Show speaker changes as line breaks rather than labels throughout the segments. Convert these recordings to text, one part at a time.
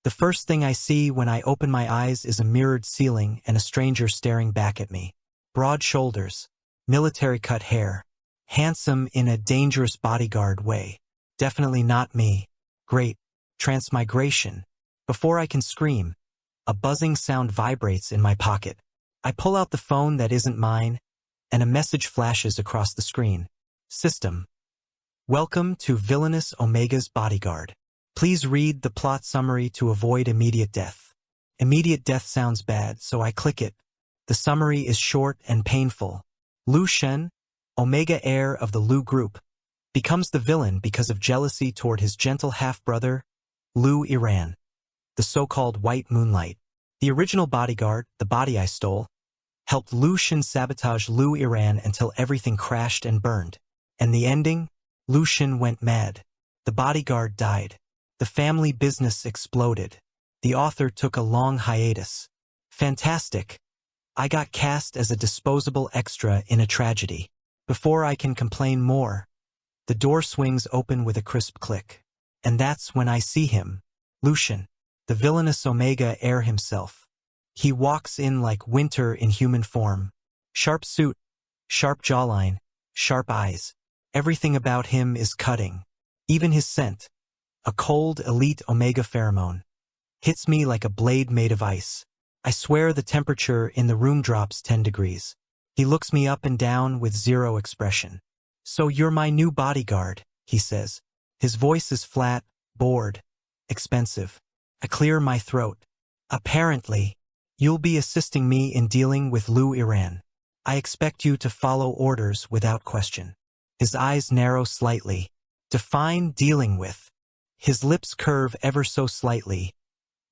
The first thing I see when I open my eyes is a mirrored ceiling and a stranger staring back at me. Broad shoulders, military-cut hair, handsome in a dangerous bodyguard way. Definitely not me. Great. Transmigration. Before I can scream, a buzzing sound vibrates in my pocket. I pull out the phone that isn't mine, and a message flashes across the screen. System. Welcome to Villainous Omega's Bodyguard. Please read the plot summary to avoid immediate death. Immediate death sounds bad, so I click it. The summary is short and painful. Lu Shen, Omega heir of the Lu group, becomes the villain because of jealousy toward his gentle half-brother, Lu Iran, the so-called White Moonlight. The original bodyguard, the body I stole, helped Lu Shen sabotage Lu Iran until everything crashed and burned. And the ending? Lu Shen went mad. The bodyguard died. The family business exploded. The author took a long hiatus. Fantastic. I got cast as a disposable extra in a tragedy. Before I can complain more, the door swings open with a crisp click. And that's when I see him, Lu Shen, the villainous Omega heir himself. He walks in like winter in human form. Sharp suit, sharp jawline, sharp eyes. Everything about him is cutting. Even his scent, a cold, elite Omega pheromone, hits me like a blade made of ice. I swear the temperature in the room drops 10 degrees. He looks me up and down with zero expression. So you're my new bodyguard, he says. His voice is flat, bored, expensive. I clear my throat. Apparently, you'll be assisting me in dealing with Lu Iran. I expect you to follow orders without question. His eyes narrow slightly. Define dealing with. His lips curve ever so slightly.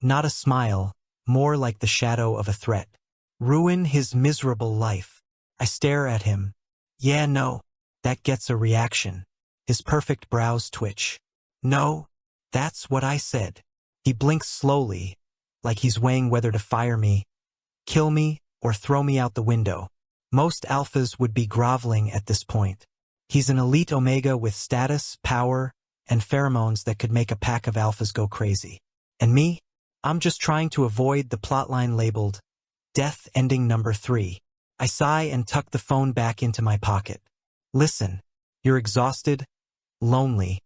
Not a smile, more like the shadow of a threat. Ruin his miserable life. I stare at him. Yeah, no. That gets a reaction. His perfect brows twitch. No, that's what I said. He blinks slowly, like he's weighing whether to fire me, kill me, or throw me out the window. Most alphas would be groveling at this point. He's an elite Omega with status, power, and pheromones that could make a pack of alphas go crazy. And me? I'm just trying to avoid the plotline labeled Death Ending Number 3. I sigh and tuck the phone back into my pocket. Listen, you're exhausted, lonely,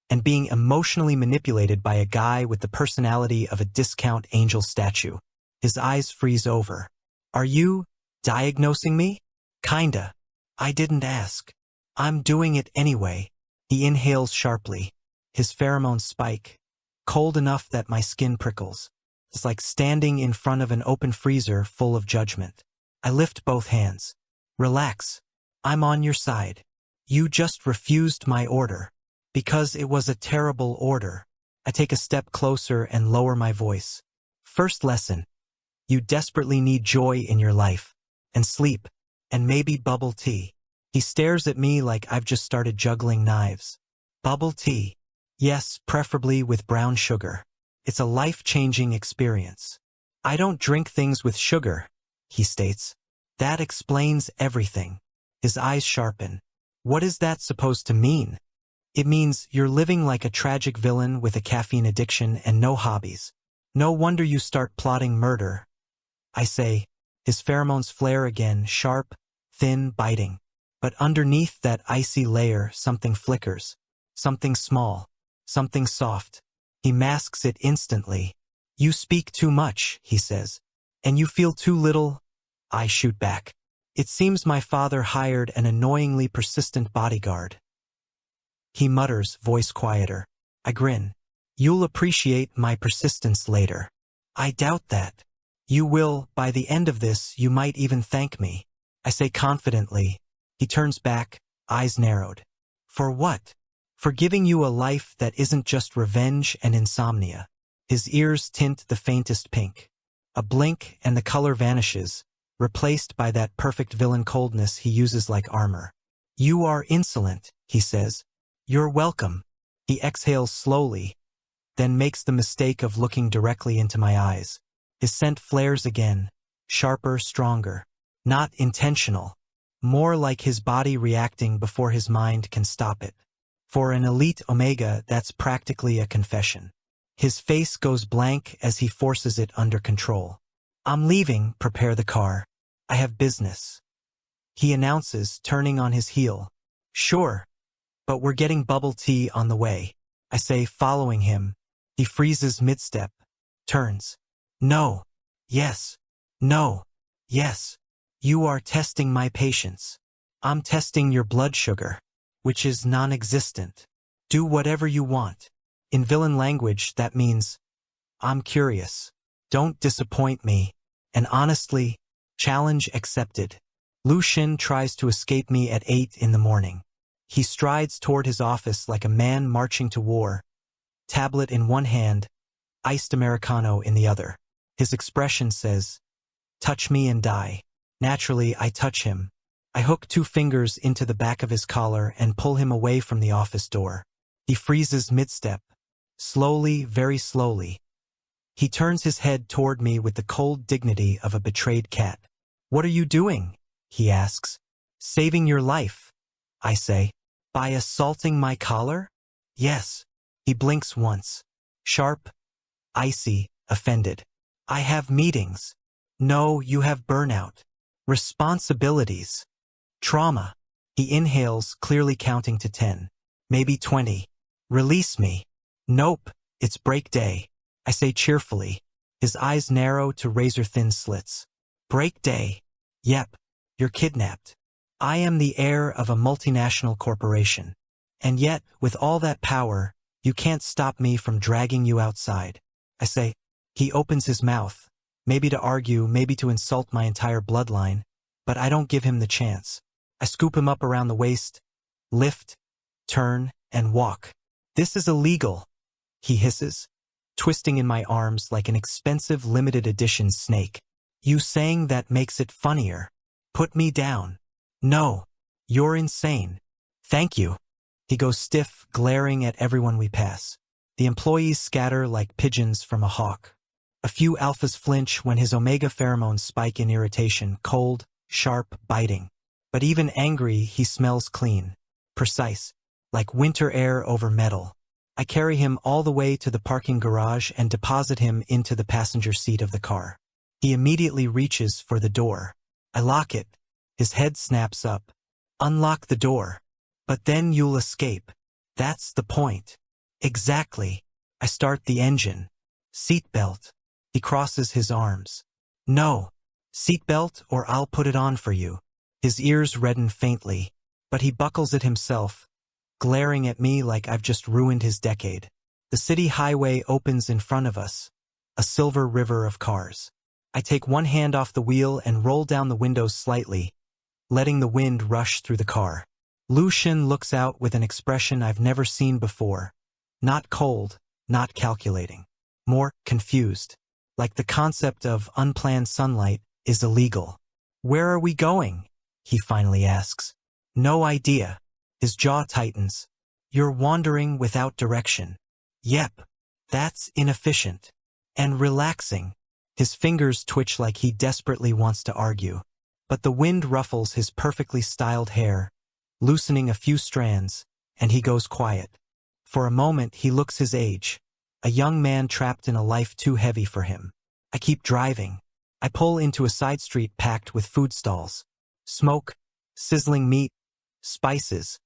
and being emotionally manipulated by a guy with the personality of a discount angel statue. His eyes freeze over. Are you diagnosing me? Kinda. I didn't ask. I'm doing it anyway. He inhales sharply. His pheromones spike, cold enough that my skin prickles. It's like standing in front of an open freezer full of judgment. I lift both hands. Relax. I'm on your side. You just refused my order. Because it was a terrible order. I take a step closer and lower my voice. First lesson. You desperately need joy in your life. And sleep. And maybe bubble tea. He stares at me like I've just started juggling knives. Bubble tea. Yes, preferably with brown sugar. It's a life-changing experience. I don't drink things with sugar, he states. That explains everything. His eyes sharpen. What is that supposed to mean? It means you're living like a tragic villain with a caffeine addiction and no hobbies. No wonder you start plotting murder. I say. His pheromones flare again, sharp, thin, biting. But underneath that icy layer, something flickers. Something small. Something soft. He masks it instantly. You speak too much, he says. And you feel too little. I shoot back. It seems my father hired an annoyingly persistent bodyguard. He mutters, voice quieter. I grin. You'll appreciate my persistence later. I doubt that. You will, by the end of this, you might even thank me. I say confidently. He turns back, eyes narrowed. For what? For giving you a life that isn't just revenge and insomnia. His ears tint the faintest pink. A blink and the color vanishes, replaced by that perfect villain coldness he uses like armor. You are insolent, he says. You're welcome. He exhales slowly, then makes the mistake of looking directly into my eyes. His scent flares again, sharper, stronger. Not intentional. More like his body reacting before his mind can stop it. For an elite Omega, that's practically a confession. His face goes blank as he forces it under control. I'm leaving, prepare the car. I have business, he announces, turning on his heel. Sure, but we're getting bubble tea on the way, I say, following him. He freezes mid-step, turns. No, yes, no, yes. You are testing my patience. I'm testing your blood sugar, which is non-existent. Do whatever you want. In villain language, that means, I'm curious. Don't disappoint me. And honestly, challenge accepted. Lu Xun tries to escape me at 8 in the morning. He strides toward his office like a man marching to war, tablet in one hand, iced Americano in the other. His expression says, touch me and die. Naturally, I touch him. I hook 2 fingers into the back of his collar and pull him away from the office door. He freezes mid-step. Slowly, very slowly. He turns his head toward me with the cold dignity of a betrayed cat. What are you doing? He asks. Saving your life, I say. By assaulting my collar? Yes. He blinks once. Sharp, icy, offended. I have meetings. No, you have burnout. Responsibilities. Trauma. He inhales, clearly counting to 10. Maybe 20. Release me. Nope, it's break day, I say cheerfully. His eyes narrow to razor-thin slits. Break day. Yep, you're kidnapped. I am the heir of a multinational corporation. And yet, with all that power, you can't stop me from dragging you outside, I say. He opens his mouth, maybe to argue, maybe to insult my entire bloodline, but I don't give him the chance. I scoop him up around the waist, lift, turn, and walk. This is illegal, he hisses, twisting in my arms like an expensive limited edition snake. You saying that makes it funnier. Put me down. No, you're insane. Thank you. He goes stiff, glaring at everyone we pass. The employees scatter like pigeons from a hawk. A few alphas flinch when his omega pheromones spike in irritation, cold, sharp, biting. But even angry, he smells clean, precise, like winter air over metal. I carry him all the way to the parking garage and deposit him into the passenger seat of the car. He immediately reaches for the door. I lock it. His head snaps up. Unlock the door. But then you'll escape. That's the point. Exactly. I start the engine. Seatbelt. He crosses his arms. No. Seatbelt or I'll put it on for you. His ears redden faintly, but he buckles it himself, glaring at me like I've just ruined his decade. The city highway opens in front of us, a silver river of cars. I take one hand off the wheel and roll down the windows slightly, letting the wind rush through the car. Lu Xun looks out with an expression I've never seen before. Not cold, not calculating. More confused. Like the concept of unplanned sunlight is illegal. Where are we going? He finally asks. No idea. His jaw tightens. You're wandering without direction. Yep. That's inefficient. And relaxing. His fingers twitch like he desperately wants to argue. But the wind ruffles his perfectly styled hair, loosening a few strands, and he goes quiet. For a moment he looks his age, a young man trapped in a life too heavy for him. I keep driving. I pull into a side street packed with food stalls. Smoke, sizzling meat, spices.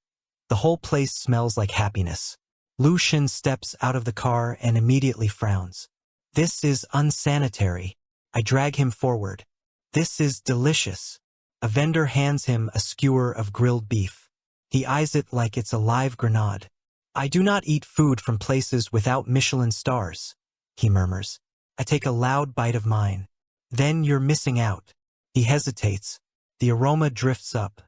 The whole place smells like happiness. Lu Xun steps out of the car and immediately frowns. This is unsanitary. I drag him forward. This is delicious. A vendor hands him a skewer of grilled beef. He eyes it like it's a live grenade. I do not eat food from places without Michelin stars, he murmurs. I take a loud bite of mine. Then you're missing out. He hesitates. The aroma drifts up.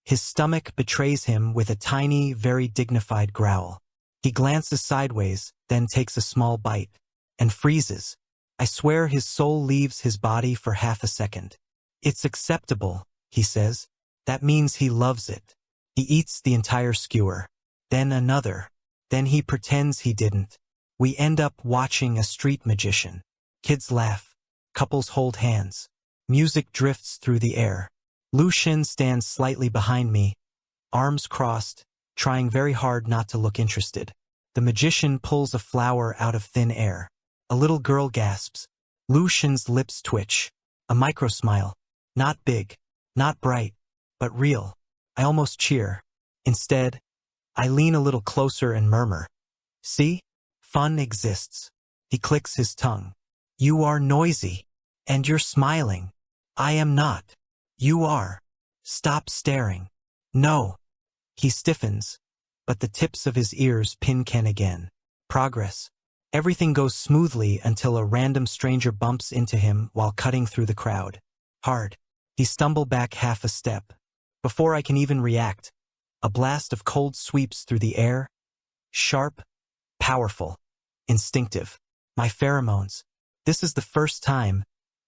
His stomach betrays him with a tiny, very dignified growl. He glances sideways, then takes a small bite, and freezes. I swear his soul leaves his body for half a second. It's acceptable, he says. That means he loves it. He eats the entire skewer. Then another. Then he pretends he didn't. We end up watching a street magician. Kids laugh. Couples hold hands. Music drifts through the air. Lu Xun stands slightly behind me, arms crossed, trying very hard not to look interested. The magician pulls a flower out of thin air. A little girl gasps. Lucian's lips twitch. A micro-smile. Not big, not bright, but real. I almost cheer. Instead, I lean a little closer and murmur. See? Fun exists. He clicks his tongue. You are noisy. And you're smiling. I am not. You are. Stop staring. No. He stiffens, but the tips of his ears pin Ken again. Progress. Everything goes smoothly until a random stranger bumps into him while cutting through the crowd. Hard. He stumbles back half a step. Before I can even react, a blast of cold sweeps through the air. Sharp, powerful, instinctive. My pheromones. This is the first time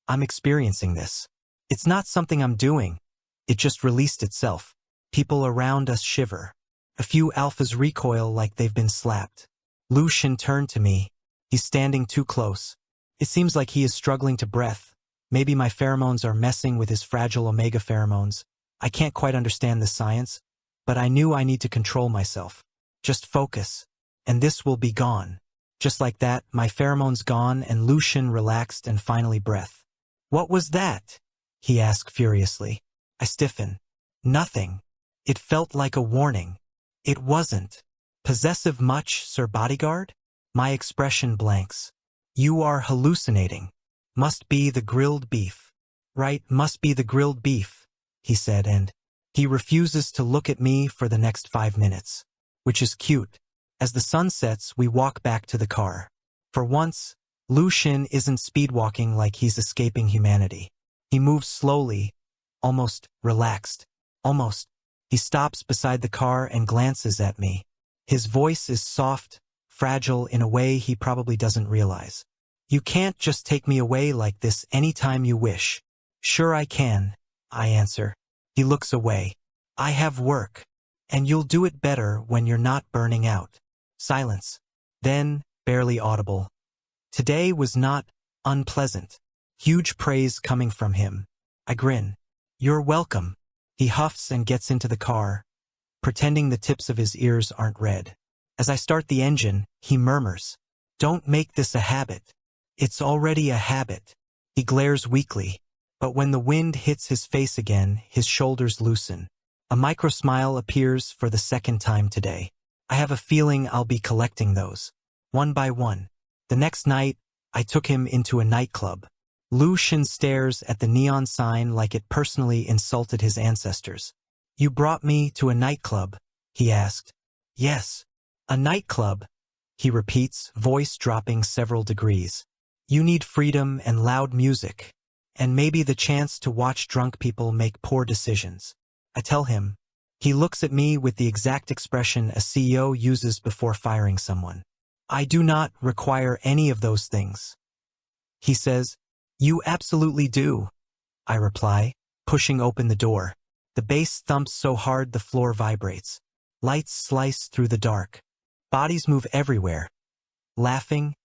I'm experiencing this. It's not something I'm doing. It just released itself. People around us shiver. A few alphas recoil like they've been slapped. Lucian turned to me. He's standing too close. It seems like he is struggling to breath. Maybe my pheromones are messing with his fragile omega pheromones. I can't quite understand the science, but I knew I need to control myself. Just focus, and this will be gone. Just like that, my pheromones gone and Lucian relaxed and finally breath. What was that? He asked furiously. I stiffen. Nothing. It felt like a warning. It wasn't. Possessive much, Sir Bodyguard? My expression blanks. You are hallucinating. Must be the grilled beef. Right, must be the grilled beef, he said, and he refuses to look at me for the next 5 minutes. Which is cute. As the sun sets, we walk back to the car. For once, Lucian isn't speedwalking like he's escaping humanity. He moves slowly, almost relaxed. Almost. He stops beside the car and glances at me. His voice is soft, fragile in a way he probably doesn't realize. You can't just take me away like this anytime you wish. Sure I can, I answer. He looks away. I have work. And you'll do it better when you're not burning out. Silence. Then, barely audible. Today was not unpleasant. Huge praise coming from him. I grin. You're welcome. He huffs and gets into the car, pretending the tips of his ears aren't red. As I start the engine, he murmurs. Don't make this a habit. It's already a habit. He glares weakly, but when the wind hits his face again, his shoulders loosen. A micro-smile appears for the second time today. I have a feeling I'll be collecting those, one by one. The next night, I took him into a nightclub. Lucian stares at the neon sign like it personally insulted his ancestors. You brought me to a nightclub, he asked. Yes, a nightclub, he repeats, voice dropping several degrees. You need freedom and loud music, and maybe the chance to watch drunk people make poor decisions. I tell him. He looks at me with the exact expression a CEO uses before firing someone. I do not require any of those things. He says, you absolutely do, I reply, pushing open the door. The bass thumps so hard the floor vibrates. Lights slice through the dark. Bodies move everywhere. Laughing,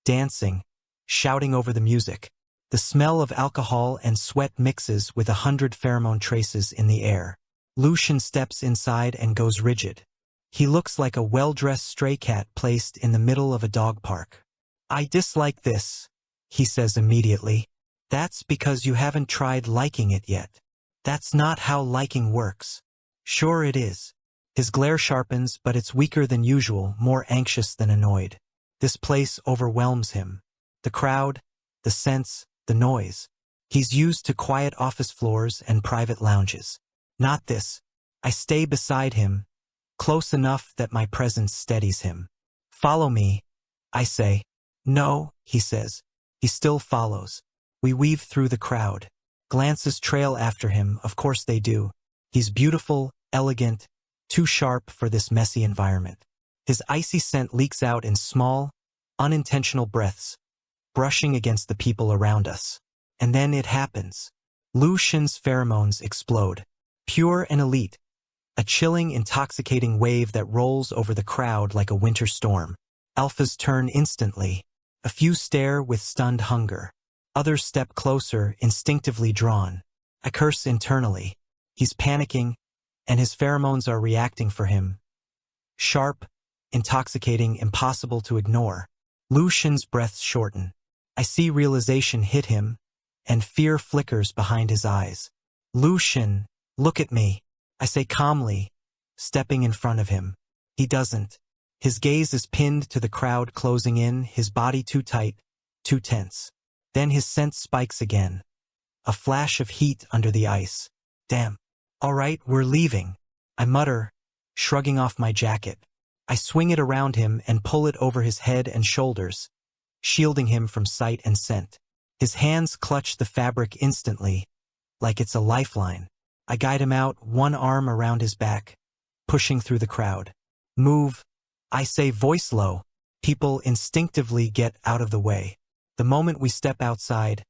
dancing, shouting over the music. The smell of alcohol and sweat mixes with 100 pheromone traces in the air. Lucian steps inside and goes rigid. He looks like a well-dressed stray cat placed in the middle of a dog park. I dislike this, he says immediately. That's because you haven't tried liking it yet. That's not how liking works. Sure it is. His glare sharpens, but it's weaker than usual, more anxious than annoyed. This place overwhelms him. The crowd, the scents, the noise. He's used to quiet office floors and private lounges. Not this. I stay beside him, close enough that my presence steadies him. Follow me, I say. No, he says. He still follows. We weave through the crowd. Glances trail after him, of course they do. He's beautiful, elegant, too sharp for this messy environment. His icy scent leaks out in small, unintentional breaths, brushing against the people around us. And then it happens. Lucian's pheromones explode. Pure and elite. A chilling, intoxicating wave that rolls over the crowd like a winter storm. Alphas turn instantly. A few stare with stunned hunger. Others step closer, instinctively drawn. I curse internally. He's panicking, and his pheromones are reacting for him. Sharp, intoxicating, impossible to ignore. Lucian's breaths shorten. I see realization hit him, and fear flickers behind his eyes. Lucian, look at me, I say calmly, stepping in front of him. He doesn't. His gaze is pinned to the crowd closing in, his body too tight, too tense. Then his sense spikes again. A flash of heat under the ice. Damn. All right, we're leaving, I mutter, shrugging off my jacket. I swing it around him and pull it over his head and shoulders, shielding him from sight and scent. His hands clutch the fabric instantly, like it's a lifeline. I guide him out, one arm around his back, pushing through the crowd. Move, I say, voice low. People instinctively get out of the way. The moment we step outside,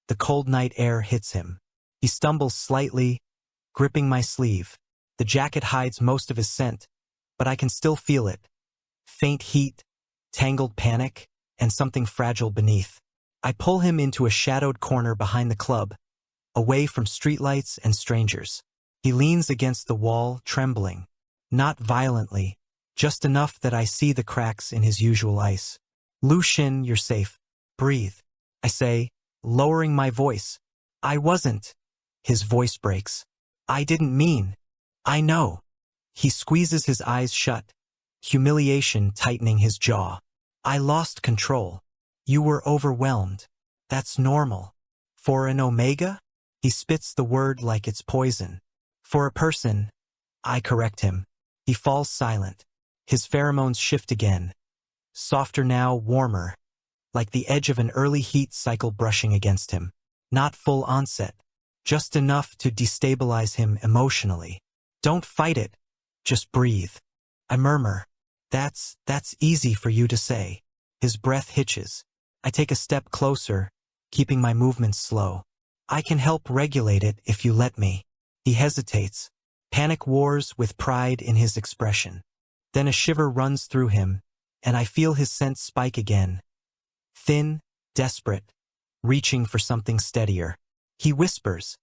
the cold night air hits him. He stumbles slightly, gripping my sleeve. The jacket hides most of his scent, but I can still feel it. Faint heat, tangled panic, and something fragile beneath. I pull him into a shadowed corner behind the club, away from streetlights and strangers. He leans against the wall, trembling. Not violently, just enough that I see the cracks in his usual ice. Lucian, you're safe. Breathe, I say, lowering my voice. I wasn't. His voice breaks. I didn't mean. I know. He squeezes his eyes shut, humiliation tightening his jaw. I lost control. You were overwhelmed. That's normal. For an Omega? He spits the word like it's poison. For a person, I correct him. He falls silent. His pheromones shift again. Softer now, warmer, like the edge of an early heat cycle brushing against him. Not full onset, just enough to destabilize him emotionally. Don't fight it, just breathe. I murmur. That's easy for you to say. His breath hitches. I take a step closer, keeping my movements slow. I can help regulate it if you let me. He hesitates. Panic wars with pride in his expression. Then a shiver runs through him, and I feel his sense spike again. Thin, desperate, reaching for something steadier. He whispers,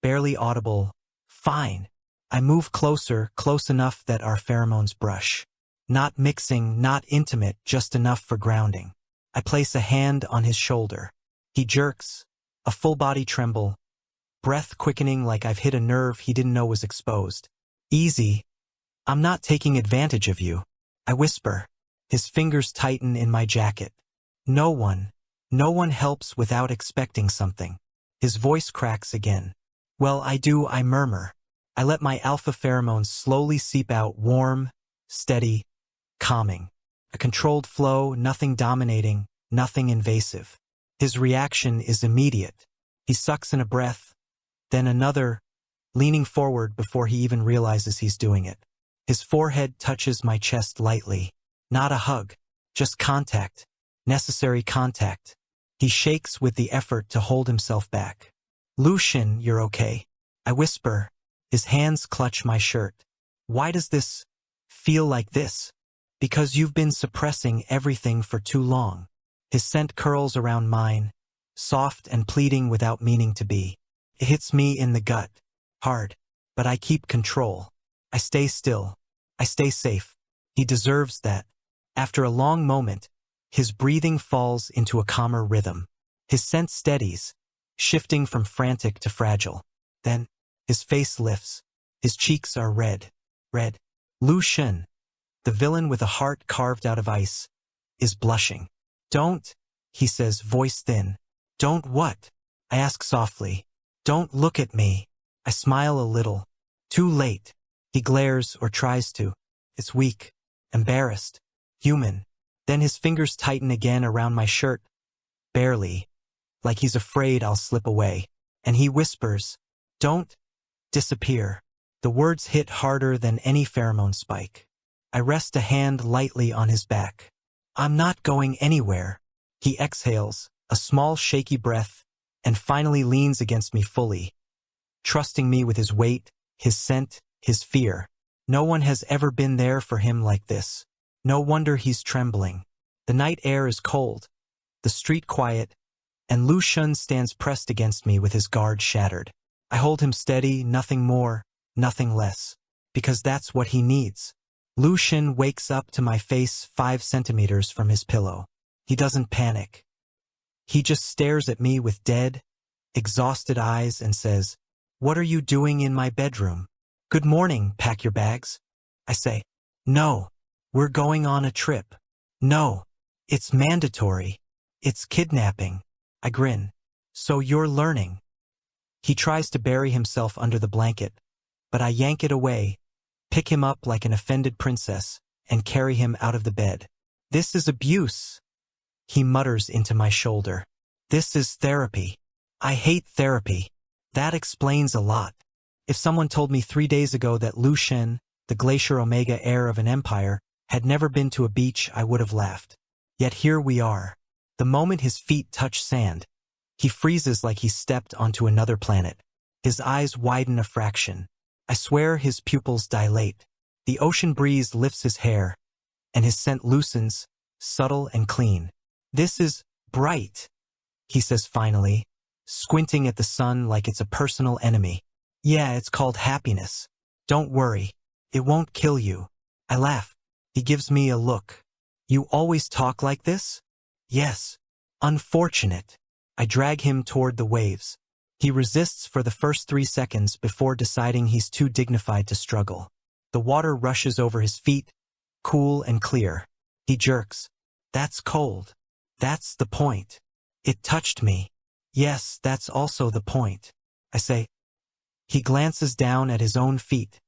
barely audible, fine. I move closer, close enough that our pheromones brush. Not mixing, not intimate, just enough for grounding. I place a hand on his shoulder. He jerks, a full body tremble, breath quickening like I've hit a nerve he didn't know was exposed. Easy. I'm not taking advantage of you, I whisper. His fingers tighten in my jacket. No one helps without expecting something. His voice cracks again. Well, I do, I murmur. I let my alpha pheromones slowly seep out, warm, steady, calming. A controlled flow, nothing dominating, nothing invasive. His reaction is immediate. He sucks in a breath, then another, leaning forward before he even realizes he's doing it. His forehead touches my chest lightly. Not a hug, just contact. Necessary contact. He shakes with the effort to hold himself back. Lucian, you're okay, I whisper. His hands clutch my shirt. Why does this feel like this? Because you've been suppressing everything for too long. His scent curls around mine, soft and pleading without meaning to be. It hits me in the gut, hard, but I keep control. I stay still. I stay safe. He deserves that. After a long moment, his breathing falls into a calmer rhythm. His scent steadies, shifting from frantic to fragile. Then, his face lifts. His cheeks are red. Red. Lucian, the villain with a heart carved out of ice, is blushing. Don't, he says, voice thin. Don't what? I ask softly. Don't look at me. I smile a little. Too late. He glares or tries to. It's weak, embarrassed, human. Then his fingers tighten again around my shirt. Barely. Like he's afraid I'll slip away. And he whispers, don't disappear. The words hit harder than any pheromone spike. I rest a hand lightly on his back. I'm not going anywhere. He exhales, a small shaky breath, and finally leans against me fully, trusting me with his weight, his scent, his fear. No one has ever been there for him like this. No wonder he's trembling. The night air is cold, the street quiet, and Lucian stands pressed against me with his guard shattered. I hold him steady, nothing more, nothing less, because that's what he needs. Lucian wakes up to my face 5 centimeters from his pillow. He doesn't panic. He just stares at me with dead, exhausted eyes and says, "What are you doing in my bedroom?" "Good morning, pack your bags." I say, "No, we're going on a trip." "No, it's mandatory. It's kidnapping." I grin. "So you're learning." He tries to bury himself under the blanket, but I yank it away, pick him up like an offended princess, and carry him out of the bed. "This is abuse," he mutters into my shoulder. "This is therapy." I hate therapy. That explains a lot. If someone told me 3 days ago that Lucian, the Glacier Omega heir of an empire, had never been to a beach, I would have laughed. Yet here we are. The moment his feet touch sand, he freezes like he stepped onto another planet. His eyes widen a fraction. I swear his pupils dilate. The ocean breeze lifts his hair, and his scent loosens, subtle and clean. "This is bright," he says finally, squinting at the sun like it's a personal enemy. "Yeah, it's called happiness. Don't worry. It won't kill you." I laugh. He gives me a look. "You always talk like this?" "Yes." "Unfortunate." I drag him toward the waves. He resists for the first 3 seconds before deciding he's too dignified to struggle. The water rushes over his feet, cool and clear. He jerks. "That's cold." "That's the point. It touched me." "Yes, that's also the point," I say. He glances down at his own feet,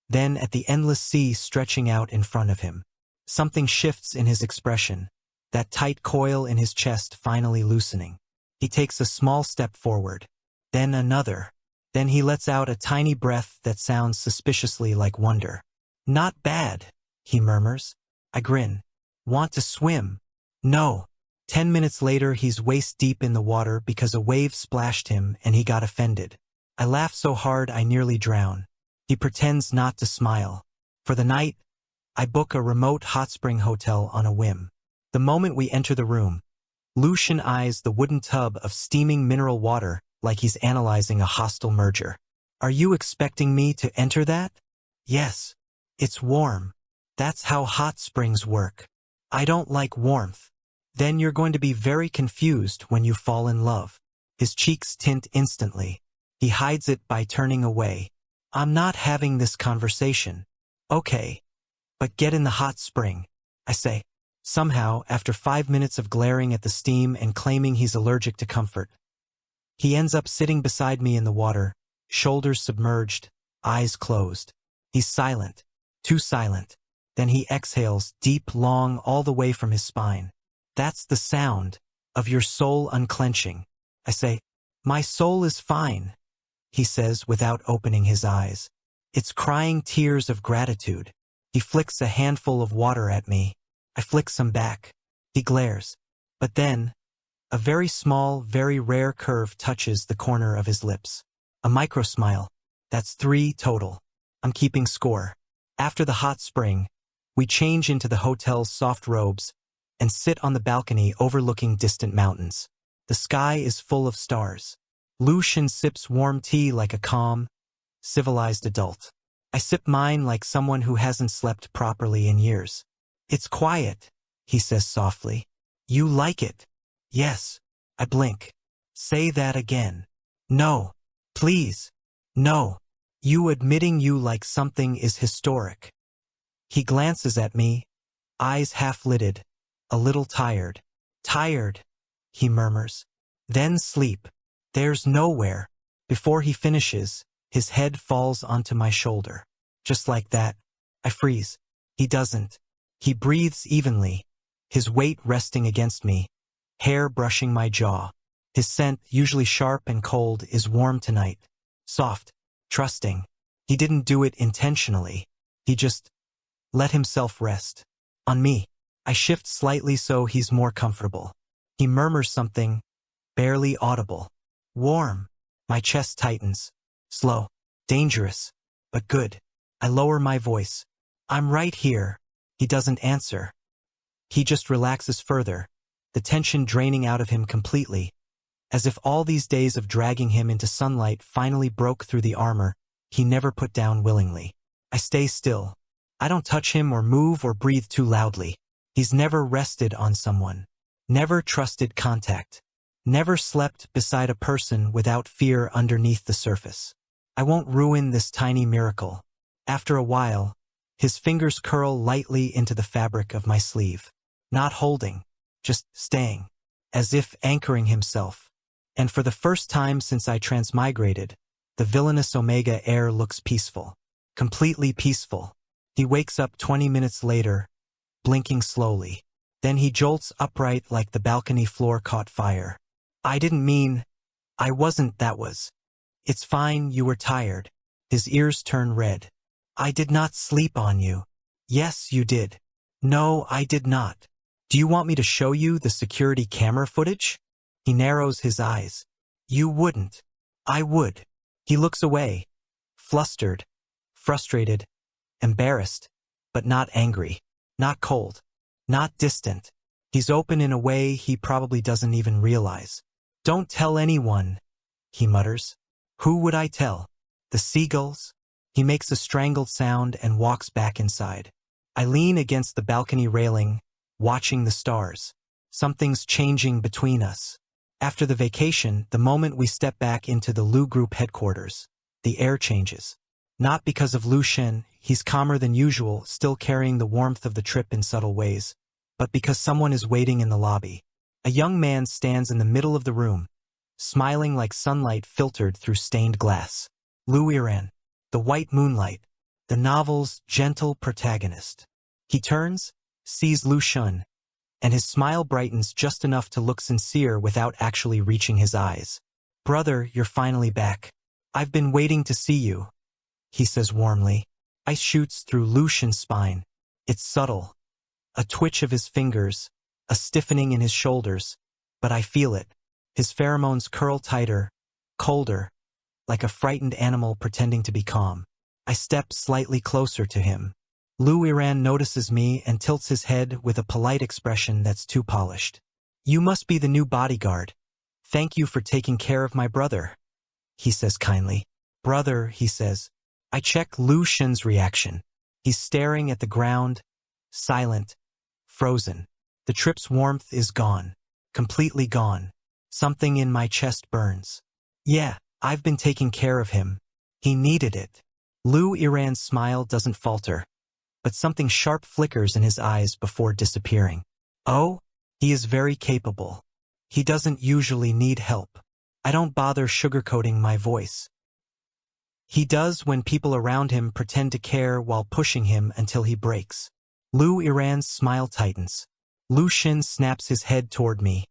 then at the endless sea stretching out in front of him. Something shifts in his expression, that tight coil in his chest finally loosening. He takes a small step forward, then another. Then he lets out a tiny breath that sounds suspiciously like wonder. "Not bad," he murmurs. I grin. "Want to swim?" "No." 10 minutes later, he's waist deep in the water because a wave splashed him and he got offended. I laugh so hard I nearly drown. He pretends not to smile. For the night, I book a remote hot spring hotel on a whim. The moment we enter the room, Lucian eyes the wooden tub of steaming mineral water like he's analyzing a hostile merger. "Are you expecting me to enter that?" "Yes. It's warm. That's how hot springs work." "I don't like warmth." "Then you're going to be very confused when you fall in love." His cheeks tint instantly. He hides it by turning away. "I'm not having this conversation." "Okay. But get in the hot spring," I say. Somehow, after 5 minutes of glaring at the steam and claiming he's allergic to comfort, he ends up sitting beside me in the water, shoulders submerged, eyes closed. He's silent, too silent. Then he exhales, deep, long, all the way from his spine. "That's the sound of your soul unclenching." I say, "My soul is fine," he says without opening his eyes. "It's crying tears of gratitude." He flicks a handful of water at me. I flick some back. He glares. But then, a very small, very rare curve touches the corner of his lips. A micro smile. That's 3 total. I'm keeping score. After the hot spring, we change into the hotel's soft robes and sit on the balcony overlooking distant mountains. The sky is full of stars. Lucian sips warm tea like a calm, civilized adult. I sip mine like someone who hasn't slept properly in years. "It's quiet," he says softly. "You like it?" "Yes." I blink. "Say that again." "No. Please. No. You admitting you like something is historic." He glances at me, eyes half-lidded, a little tired. "Tired," he murmurs. "Then sleep. There's nowhere." Before he finishes, his head falls onto my shoulder. Just like that, I freeze. He doesn't. He breathes evenly, his weight resting against me, hair brushing my jaw. His scent, usually sharp and cold, is warm tonight. Soft, trusting. He didn't do it intentionally. He just let himself rest. On me. I shift slightly so he's more comfortable. He murmurs something, barely audible. "Warm." My chest tightens. Slow. Dangerous. But good. I lower my voice. "I'm right here." He doesn't answer. He just relaxes further, the tension draining out of him completely, as if all these days of dragging him into sunlight finally broke through the armor he never put down willingly. I stay still, I don't touch him or move or breathe too loudly. He's never rested on someone. Never trusted contact. Never slept beside a person without fear underneath the surface. I won't ruin this tiny miracle. After a while, his fingers curl lightly into the fabric of my sleeve. Not holding, just staying, as if anchoring himself. And for the first time since I transmigrated, the villainous Omega Heir looks peaceful. Completely peaceful. He wakes up 20 minutes later, blinking slowly. Then he jolts upright like the balcony floor caught fire. I didn't mean. I wasn't, that was. It's fine, you were tired. His ears turn red. I did not sleep on you. Yes, you did. No, I did not. Do you want me to show you the security camera footage? He narrows his eyes. You wouldn't. I would. He looks away. Flustered. Frustrated. Embarrassed. But not angry. Not cold. Not distant. He's open in a way he probably doesn't even realize. Don't tell anyone, he mutters. Who would I tell? The seagulls? He makes a strangled sound and walks back inside. I lean against the balcony railing, watching the stars. Something's changing between us. After the vacation, the moment we step back into the Lu Group headquarters, the air changes. Not because of Lu Shen, he's calmer than usual, still carrying the warmth of the trip in subtle ways, but because someone is waiting in the lobby. A young man stands in the middle of the room, smiling like sunlight filtered through stained glass. Lu Iran, the white moonlight, the novel's gentle protagonist. He turns, sees Lu Shen, and his smile brightens just enough to look sincere without actually reaching his eyes. Brother, you're finally back. I've been waiting to see you, he says warmly. Ice shoots through Lu Shen's spine. It's subtle. A twitch of his fingers, a stiffening in his shoulders, but I feel it. His pheromones curl tighter, colder, like a frightened animal pretending to be calm. I step slightly closer to him. Lu Iran notices me and tilts his head with a polite expression that's too polished. You must be the new bodyguard. Thank you for taking care of my brother, he says kindly. Brother, he says. I check Lu Shen's reaction. He's staring at the ground, silent, frozen. The trip's warmth is gone. Completely gone. Something in my chest burns. Yeah, I've been taking care of him. He needed it. Lu Iran's smile doesn't falter, but something sharp flickers in his eyes before disappearing. Oh, he is very capable. He doesn't usually need help. I don't bother sugarcoating my voice. He does when people around him pretend to care while pushing him until he breaks. Lu Iran's smile tightens. Lu Shen snaps his head toward me.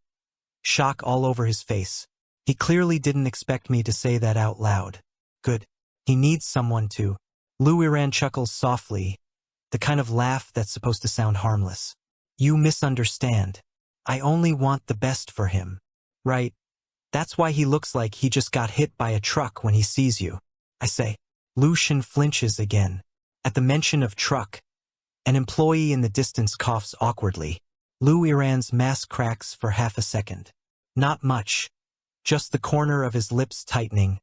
Shock all over his face. He clearly didn't expect me to say that out loud. Good. He needs someone to. Lu Iran chuckles softly, the kind of laugh that's supposed to sound harmless. You misunderstand. I only want the best for him. Right? That's why he looks like he just got hit by a truck when he sees you. I say. Lu Shen flinches again. At the mention of truck, an employee in the distance coughs awkwardly. Lu Iran's mask cracks for half a second. Not much. Just the corner of his lips tightening,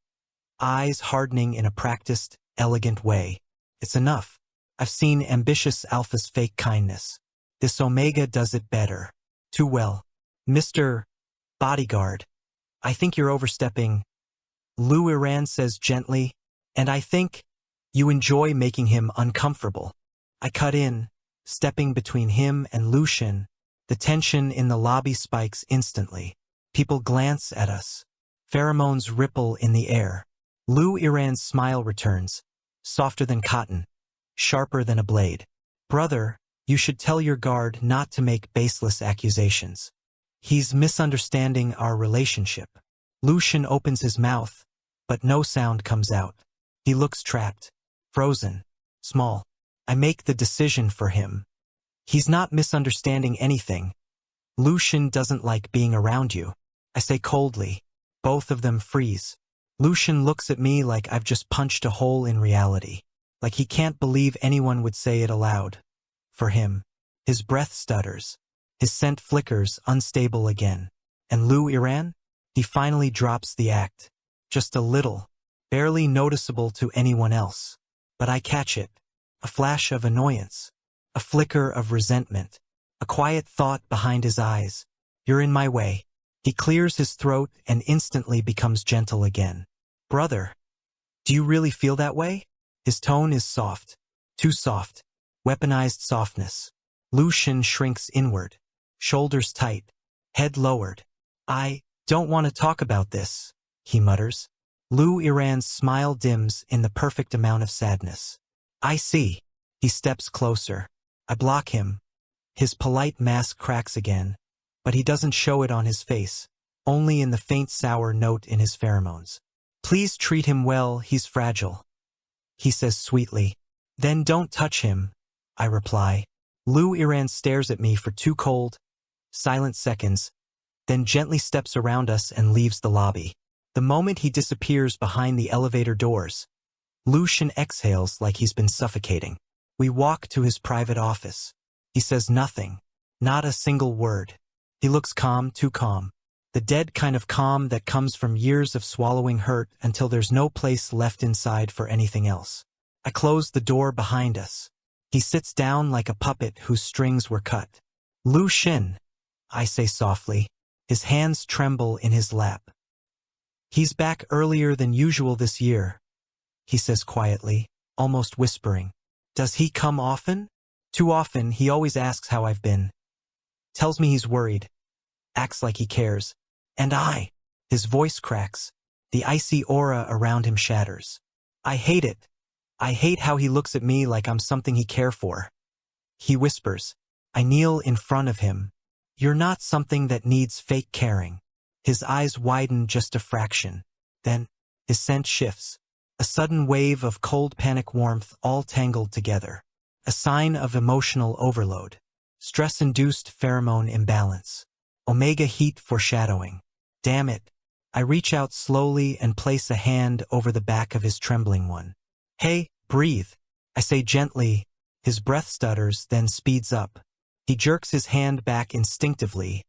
eyes hardening in a practiced, elegant way. It's enough. I've seen ambitious alphas fake kindness. This Omega does it better. Too well. Mr. Bodyguard, I think you're overstepping, Lu Iran says gently, and I think you enjoy making him uncomfortable. I cut in, stepping between him and Lu Shen. The tension in the lobby spikes instantly. People glance at us. Pheromones ripple in the air. Lu Iran's smile returns, softer than cotton, sharper than a blade. Brother, you should tell your guard not to make baseless accusations. He's misunderstanding our relationship. Lu Shen opens his mouth, but no sound comes out. He looks trapped, frozen, small. I make the decision for him. He's not misunderstanding anything. Lu Shen doesn't like being around you. I say coldly. Both of them freeze. Lu Shen looks at me like I've just punched a hole in reality. Like he can't believe anyone would say it aloud. For him. His breath stutters. His scent flickers, unstable again. And Lu Iran? He finally drops the act. Just a little. Barely noticeable to anyone else. But I catch it. a flash of annoyance, a flicker of resentment, a quiet thought behind his eyes. You're in my way. He clears his throat and instantly becomes gentle again. Brother, do you really feel that way? His tone is soft. Too soft. Weaponized softness. Lu Xun shrinks inward. Shoulders tight. Head lowered. I don't want to talk about this, he mutters. Lu Iran's smile dims in the perfect amount of sadness. I see. He steps closer. I block him. His polite mask cracks again, but he doesn't show it on his face, only in the faint sour note in his pheromones. Please treat him well, he's fragile, he says sweetly. Then don't touch him, I reply. Lu Iran stares at me for 2 cold, silent seconds, then gently steps around us and leaves the lobby. The moment he disappears behind the elevator doors, Lu Xun exhales like he's been suffocating. We walk to his private office. He says nothing, not a single word. He looks calm, too calm. The dead kind of calm that comes from years of swallowing hurt until there's no place left inside for anything else. I close the door behind us. He sits down like a puppet whose strings were cut. Lu Xun, I say softly. His hands tremble in his lap. He's back earlier than usual this year, he says quietly, almost whispering. Does he come often? Too often. He always asks how I've been. Tells me he's worried. Acts like he cares. And his voice cracks. The icy aura around him shatters. I hate it. I hate how he looks at me like I'm something he cares for. He whispers. I kneel in front of him. You're not something that needs fake caring. His eyes widen just a fraction. Then, his scent shifts. A sudden wave of cold panic warmth all tangled together. A sign of emotional overload. Stress-induced pheromone imbalance. Omega heat foreshadowing. Damn it. I reach out slowly and place a hand over the back of his trembling one. Hey, breathe, I say gently. His breath stutters, then speeds up. He jerks his hand back instinctively,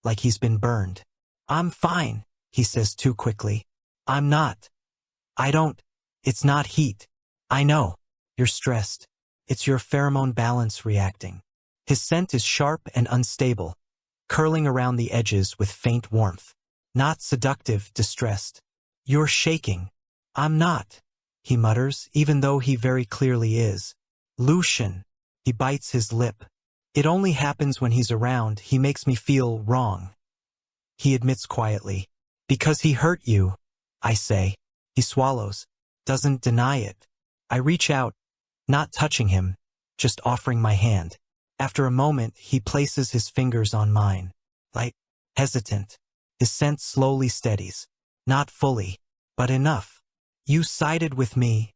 like he's been burned. I'm fine, he says too quickly. I'm not. It's not heat. I know. You're stressed. It's your pheromone balance reacting. His scent is sharp and unstable, curling around the edges with faint warmth. Not seductive, distressed. You're shaking. I'm not, he mutters, even though he very clearly is. Lu Xun. He bites his lip. It only happens when he's around. He makes me feel wrong. He admits quietly. Because he hurt you, I say. He swallows. Doesn't deny it. I reach out, not touching him, just offering my hand. After a moment, he places his fingers on mine. Light, hesitant. His scent slowly steadies. Not fully, but enough. You sided with me,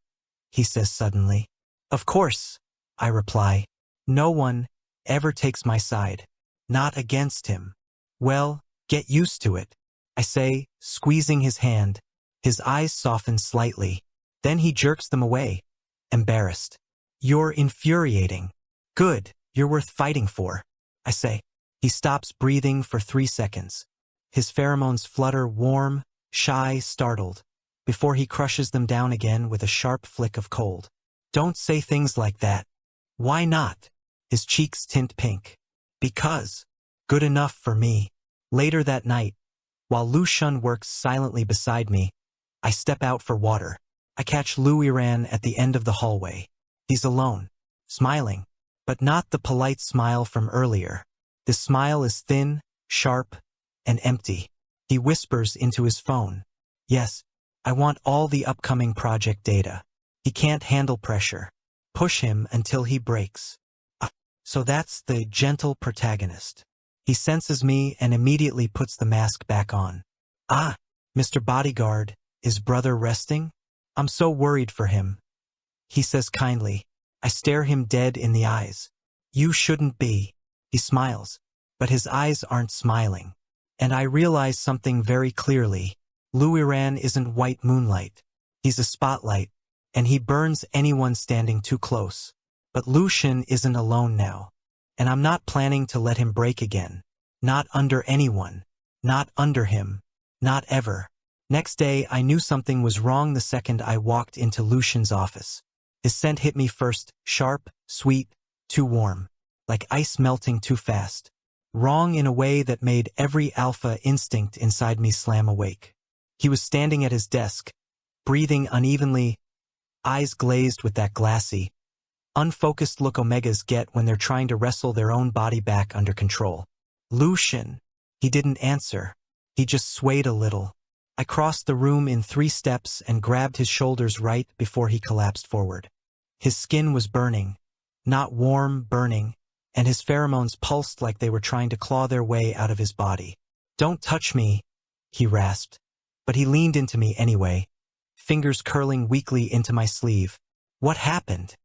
he says suddenly. Of course, I reply. No one ever takes my side. Not against him. Well, get used to it, I say, squeezing his hand. His eyes soften slightly. Then he jerks them away, embarrassed. You're infuriating. Good, you're worth fighting for, I say. He stops breathing for 3 seconds. His pheromones flutter warm, shy, startled, before he crushes them down again with a sharp flick of cold. Don't say things like that. Why not? His cheeks tint pink. Because. Good enough for me. Later that night, while Lu Xun works silently beside me, I step out for water. I catch Lu Iran at the end of the hallway. He's alone, smiling, but not the polite smile from earlier. The smile is thin, sharp, and empty. He whispers into his phone. Yes, I want all the upcoming project data. He can't handle pressure. Push him until he breaks. So that's the gentle protagonist. He senses me and immediately puts the mask back on. Mr. Bodyguard, is brother resting? I'm so worried for him. He says kindly. I stare him dead in the eyes. You shouldn't be. He smiles, but his eyes aren't smiling. And I realize something very clearly. Lu Iran isn't white moonlight. He's a spotlight, and he burns anyone standing too close. But Lu Xun isn't alone now, and I'm not planning to let him break again. Not under anyone. Not under him. Not ever. Next day, I knew something was wrong the second I walked into Lu Xun's office. His scent hit me first, sharp, sweet, too warm. Like ice melting too fast. Wrong in a way that made every alpha instinct inside me slam awake. He was standing at his desk, breathing unevenly, eyes glazed with that glassy, unfocused look omegas get when they're trying to wrestle their own body back under control. Lucian. He didn't answer. He just swayed a little. I crossed the room in 3 steps and grabbed his shoulders right before he collapsed forward. His skin was burning. Not warm, burning, and his pheromones pulsed like they were trying to claw their way out of his body. "Don't touch me," he rasped. But he leaned into me anyway, fingers curling weakly into my sleeve. "What happened?"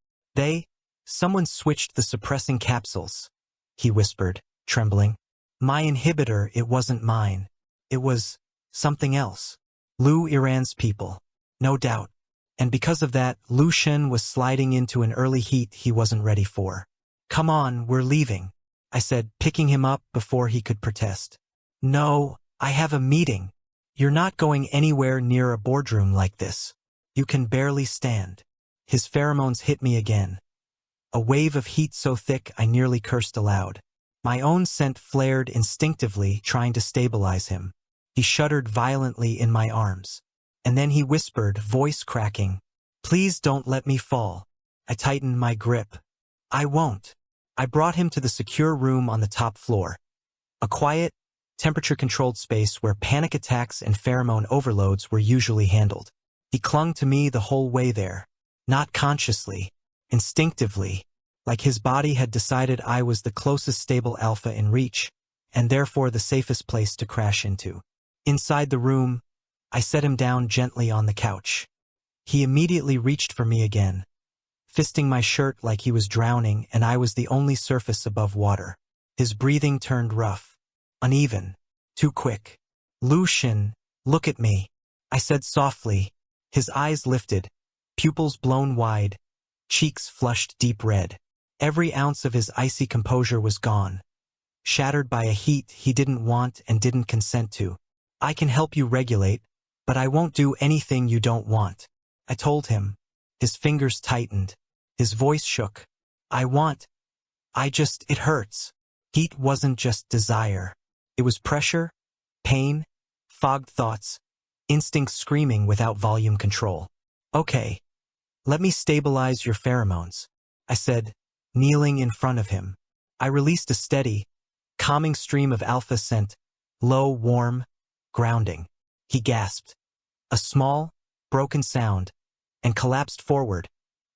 Someone switched the suppressing capsules," he whispered, trembling. "My inhibitor, it wasn't mine. It was something else. Lou Iran's people. No doubt. And because of that, Lucian was sliding into an early heat he wasn't ready for. "Come on, we're leaving," I said, picking him up before he could protest. "No, I have a meeting." "You're not going anywhere near a boardroom like this. You can barely stand." His pheromones hit me again. A wave of heat so thick I nearly cursed aloud. My own scent flared instinctively, trying to stabilize him. He shuddered violently in my arms. And then he whispered, voice cracking, "Please don't let me fall." I tightened my grip. "I won't." I brought him to the secure room on the top floor. A quiet, temperature-controlled space where panic attacks and pheromone overloads were usually handled. He clung to me the whole way there. Not consciously, instinctively, like his body had decided I was the closest stable alpha in reach, and therefore the safest place to crash into. Inside the room, I set him down gently on the couch. He immediately reached for me again, fisting my shirt like he was drowning and I was the only surface above water. His breathing turned rough, uneven, too quick. "Lucian, look at me," I said softly. His eyes lifted, pupils blown wide, cheeks flushed deep red. Every ounce of his icy composure was gone, shattered by a heat he didn't want and didn't consent to. "I can help you regulate, but I won't do anything you don't want," I told him. His fingers tightened. His voice shook. It hurts." Heat wasn't just desire. It was pressure, pain, fogged thoughts, instincts screaming without volume control. "Okay, let me stabilize your pheromones," I said, kneeling in front of him. I released a steady, calming stream of alpha scent, low, warm, grounding. He gasped. A small, broken sound, and collapsed forward,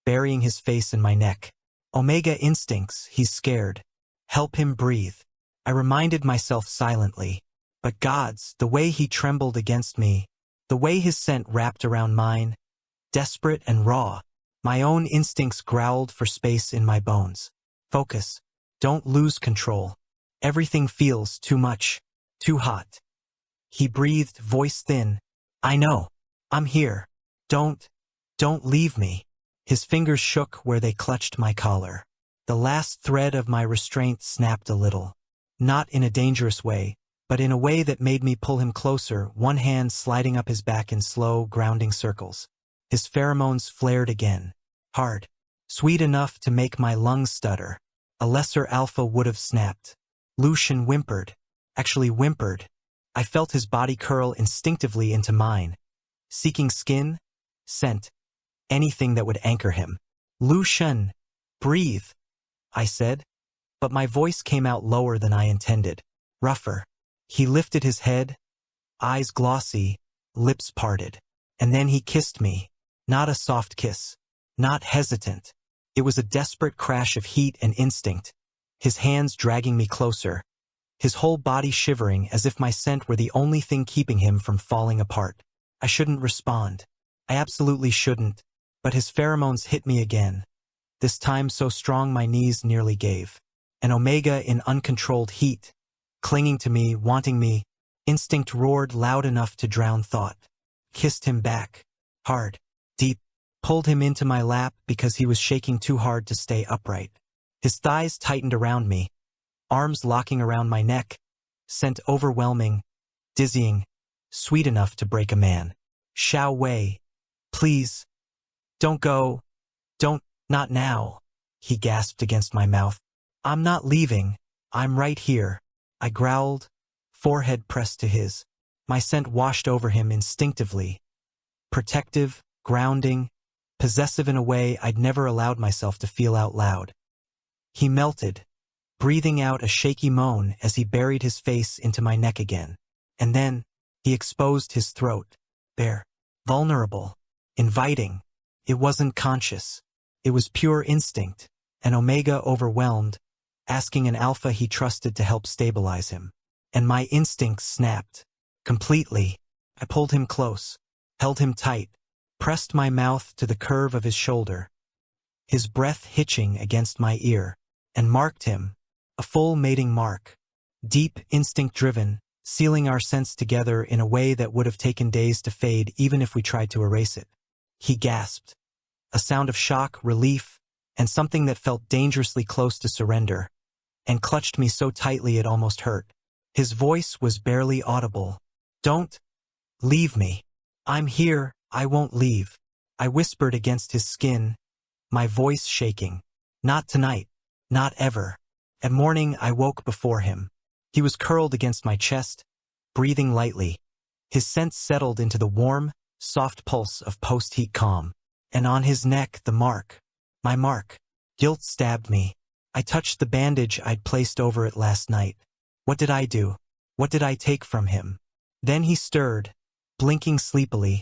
burying his face in my neck. Omega instincts, he's scared. Help him breathe. I reminded myself silently. But gods, the way he trembled against me, the way his scent wrapped around mine, desperate and raw. My own instincts growled for space in my bones. "Focus. Don't lose control. Everything feels too much, too hot." He breathed, voice thin. "I know. I'm here. Don't leave me." His fingers shook where they clutched my collar. The last thread of my restraint snapped a little. Not in a dangerous way, but in a way that made me pull him closer, one hand sliding up his back in slow, grounding circles. His pheromones flared again. Hard. Sweet enough to make my lungs stutter. A lesser alpha would have snapped. Lucian whimpered. Actually whimpered. I felt his body curl instinctively into mine, seeking skin, scent, anything that would anchor him. "Lucian, breathe," I said, but my voice came out lower than I intended, rougher. He lifted his head, eyes glossy, lips parted, and then he kissed me. Not a soft kiss, not hesitant. It was a desperate crash of heat and instinct, his hands dragging me closer, his whole body shivering as if my scent were the only thing keeping him from falling apart. I shouldn't respond. I absolutely shouldn't, but his pheromones hit me again, this time so strong my knees nearly gave. An Omega in uncontrolled heat, clinging to me, wanting me. Instinct roared loud enough to drown thought. Kissed him back. Hard. Deep. Pulled him into my lap because he was shaking too hard to stay upright. His thighs tightened around me, arms locking around my neck, scent overwhelming, dizzying, sweet enough to break a man. "Xiao Wei, please, don't go, Don't, not now, he gasped against my mouth. I'm not leaving, I'm right here, I growled, forehead pressed to his. My scent washed over him instinctively, protective, grounding, possessive in a way I'd never allowed myself to feel out loud. He melted, breathing out a shaky moan as he buried his face into my neck again. And then, he exposed his throat. Bare, vulnerable, inviting. It wasn't conscious. It was pure instinct, an omega overwhelmed, asking an alpha he trusted to help stabilize him. And my instincts snapped. Completely. I pulled him close, held him tight, pressed my mouth to the curve of his shoulder, his breath hitching against my ear, and marked him, a full mating mark, deep, instinct-driven, sealing our scents together in a way that would have taken days to fade even if we tried to erase it. He gasped, a sound of shock, relief, and something that felt dangerously close to surrender, and clutched me so tightly it almost hurt. His voice was barely audible. Don't leave me. I'm here, I won't leave. I whispered against his skin, my voice shaking. Not tonight. Not ever. At morning I woke before him. He was curled against my chest, breathing lightly. His scent settled into the warm, soft pulse of post-heat calm. And on his neck the mark. My mark. Guilt stabbed me. I touched the bandage I'd placed over it last night. What did I do? What did I take from him? Then he stirred, blinking sleepily,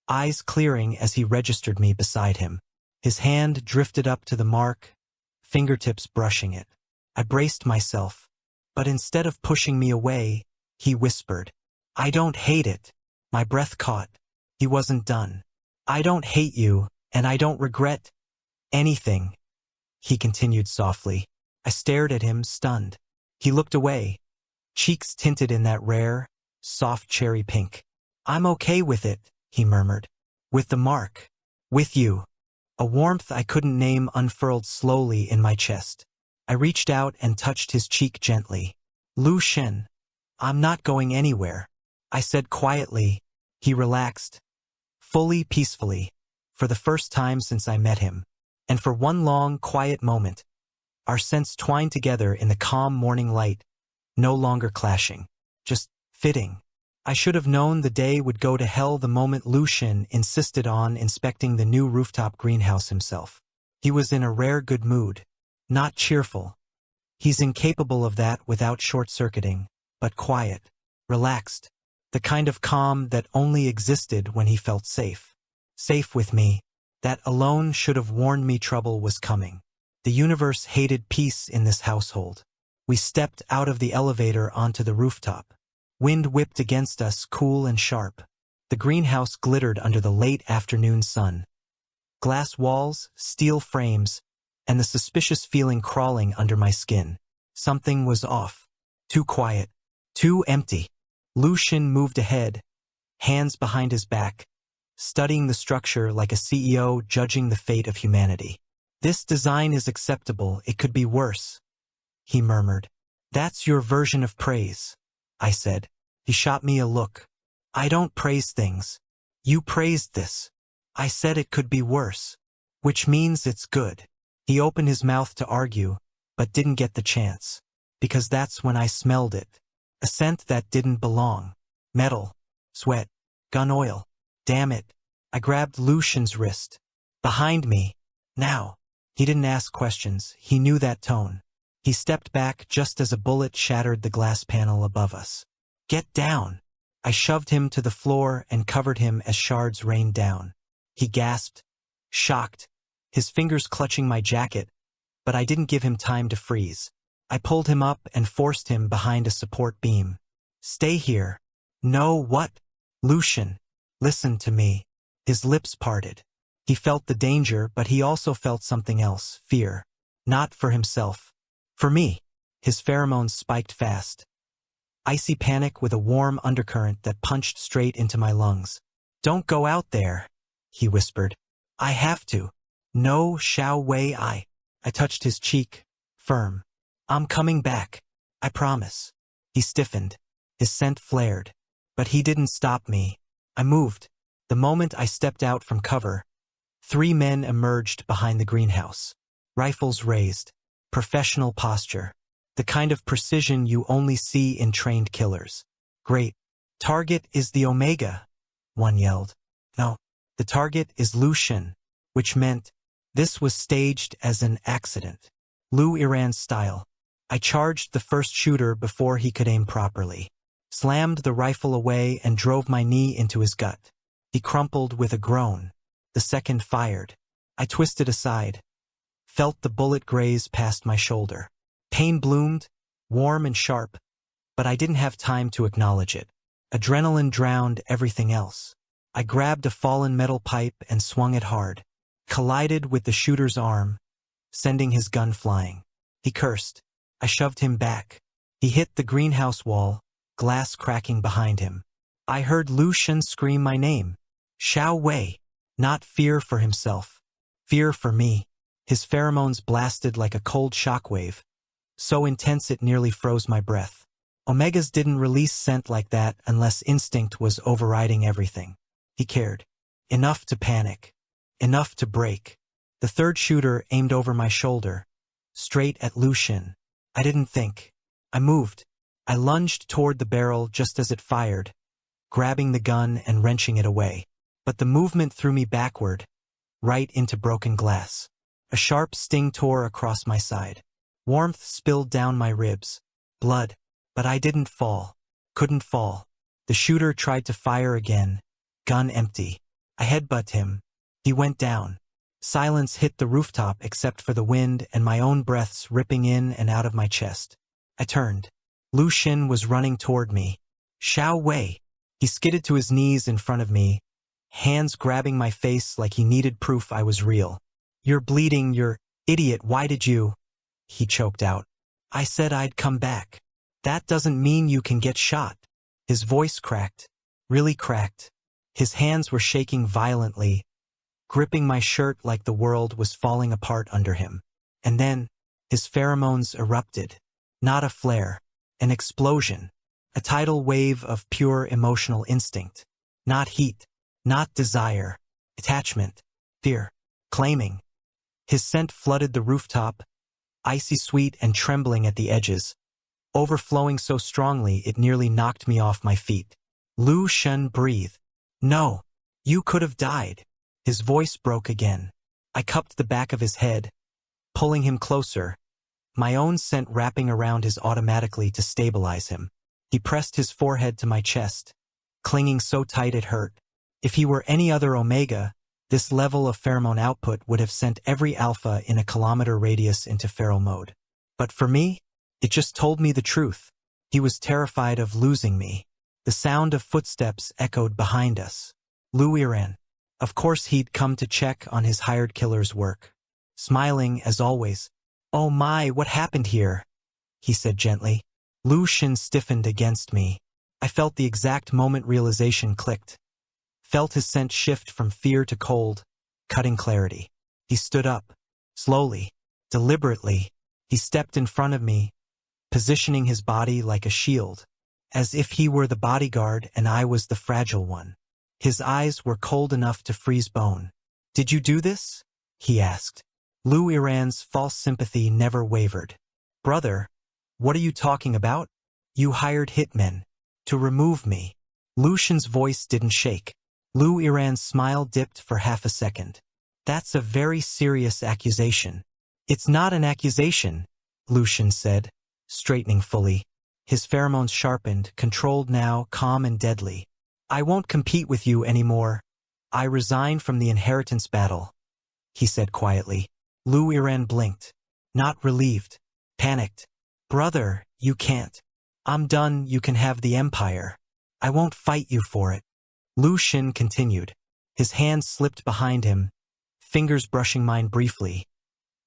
eyes clearing as he registered me beside him. His hand drifted up to the mark, fingertips brushing it. I braced myself, but instead of pushing me away, he whispered, I don't hate it. My breath caught. He wasn't done. I don't hate you, and I don't regret anything, he continued softly. I stared at him, stunned. He looked away, cheeks tinted in that rare, soft cherry pink. I'm okay with it, he murmured. With the mark. With you. A warmth I couldn't name unfurled slowly in my chest. I reached out and touched his cheek gently. Lu Shen. I'm not going anywhere, I said quietly. He relaxed, fully, peacefully, for the first time since I met him. And for one long, quiet moment, our scents twined together in the calm morning light, no longer clashing, just fitting. I should have known the day would go to hell the moment Lu Shen insisted on inspecting the new rooftop greenhouse himself. He was in a rare good mood, not cheerful. He's incapable of that without short-circuiting, but quiet, relaxed, the kind of calm that only existed when he felt safe. Safe with me. That alone should have warned me trouble was coming. The universe hated peace in this household. We stepped out of the elevator onto the rooftop. Wind whipped against us, cool and sharp. The greenhouse glittered under the late afternoon sun. Glass walls, steel frames, and the suspicious feeling crawling under my skin. Something was off. Too quiet. Too empty. Lu Shen moved ahead, hands behind his back, studying the structure like a CEO judging the fate of humanity. This design is acceptable, it could be worse, he murmured. That's your version of praise, I said. He shot me a look. I don't praise things. You praised this. I said it could be worse, which means it's good. He opened his mouth to argue, but didn't get the chance, because that's when I smelled it. A scent that didn't belong. Metal, sweat, gun oil. Damn it. I grabbed Lu Shen's wrist. Behind me. Now. He didn't ask questions. He knew that tone. He stepped back just as a bullet shattered the glass panel above us. Get down. I shoved him to the floor and covered him as shards rained down. He gasped, shocked, his fingers clutching my jacket, but I didn't give him time to freeze. I pulled him up and forced him behind a support beam. Stay here. No, what? Lu Shen. Listen to me. His lips parted. He felt the danger, but he also felt something else, fear. Not for himself. For me. His pheromones spiked fast. Icy panic with a warm undercurrent that punched straight into my lungs. Don't go out there, he whispered. I have to. No, Xiao Wei, I touched his cheek, firm. I'm coming back. I promise. He stiffened. His scent flared. But he didn't stop me. I moved. The moment I stepped out from cover, 3 men emerged behind the greenhouse. Rifles raised. Professional posture. The kind of precision you only see in trained killers. Great. Target is the Omega, one yelled. No, the target is Lu Shen, which meant this was staged as an accident. Lu Iran's style. I charged the first shooter before he could aim properly. Slammed the rifle away and drove my knee into his gut. He crumpled with a groan. The second fired. I twisted aside. Felt the bullet graze past my shoulder. Pain bloomed, warm and sharp, but I didn't have time to acknowledge it. Adrenaline drowned everything else. I grabbed a fallen metal pipe and swung it hard. Collided with the shooter's arm, sending his gun flying. He cursed. I shoved him back. He hit the greenhouse wall, glass cracking behind him. I heard Lu Shen scream my name. Xiao Wei. Not fear for himself. Fear for me. His pheromones blasted like a cold shockwave, so intense it nearly froze my breath. Omegas didn't release scent like that unless instinct was overriding everything. He cared. Enough to panic. Enough to break. The third shooter aimed over my shoulder, straight at Lu Shen. I didn't think. I moved. I lunged toward the barrel just as it fired, grabbing the gun and wrenching it away. But the movement threw me backward, right into broken glass. A sharp sting tore across my side. Warmth spilled down my ribs. Blood. But I didn't fall. Couldn't fall. The shooter tried to fire again. Gun empty. I headbutted him. He went down. Silence hit the rooftop except for the wind and my own breaths ripping in and out of my chest. I turned. Lu Shen was running toward me. Xiao Wei. He skidded to his knees in front of me, hands grabbing my face like he needed proof I was real. You're bleeding, you're idiot, why did you? He choked out. I said I'd come back. That doesn't mean you can get shot. His voice cracked. Really cracked. His hands were shaking violently, gripping my shirt like the world was falling apart under him. And then, his pheromones erupted. Not a flare. An explosion. A tidal wave of pure emotional instinct. Not heat. Not desire. Attachment. Fear. Claiming. His scent flooded the rooftop, icy sweet and trembling at the edges, overflowing so strongly it nearly knocked me off my feet. Lu Shen breathed. No. You could have died. His voice broke again. I cupped the back of his head, pulling him closer, my own scent wrapping around his automatically to stabilize him. He pressed his forehead to my chest, clinging so tight it hurt. If he were any other Omega, this level of pheromone output would have sent every alpha in a kilometer radius into feral mode. But for me, it just told me the truth. He was terrified of losing me. The sound of footsteps echoed behind us. Lu Iran. Of course he'd come to check on his hired killer's work. Smiling as always. Oh my, what happened here? He said gently. Lu Shen stiffened against me. I felt the exact moment realization clicked. Felt his scent shift from fear to cold, cutting clarity. He stood up. Slowly, deliberately, he stepped in front of me, positioning his body like a shield, as if he were the bodyguard and I was the fragile one. His eyes were cold enough to freeze bone. Did you do this? He asked. Lu Iran's false sympathy never wavered. Brother, what are you talking about? You hired hitmen to remove me. Lu Shen's voice didn't shake. Lu Iran's smile dipped for half a second. That's a very serious accusation. It's not an accusation, Lu Shen said, straightening fully. His pheromones sharpened, controlled now, calm and deadly. I won't compete with you anymore. I resign from the inheritance battle, he said quietly. Lu Iran blinked. Not relieved. Panicked. Brother, you can't. I'm done, you can have the empire. I won't fight you for it. Lu Shen continued. His hand slipped behind him, fingers brushing mine briefly.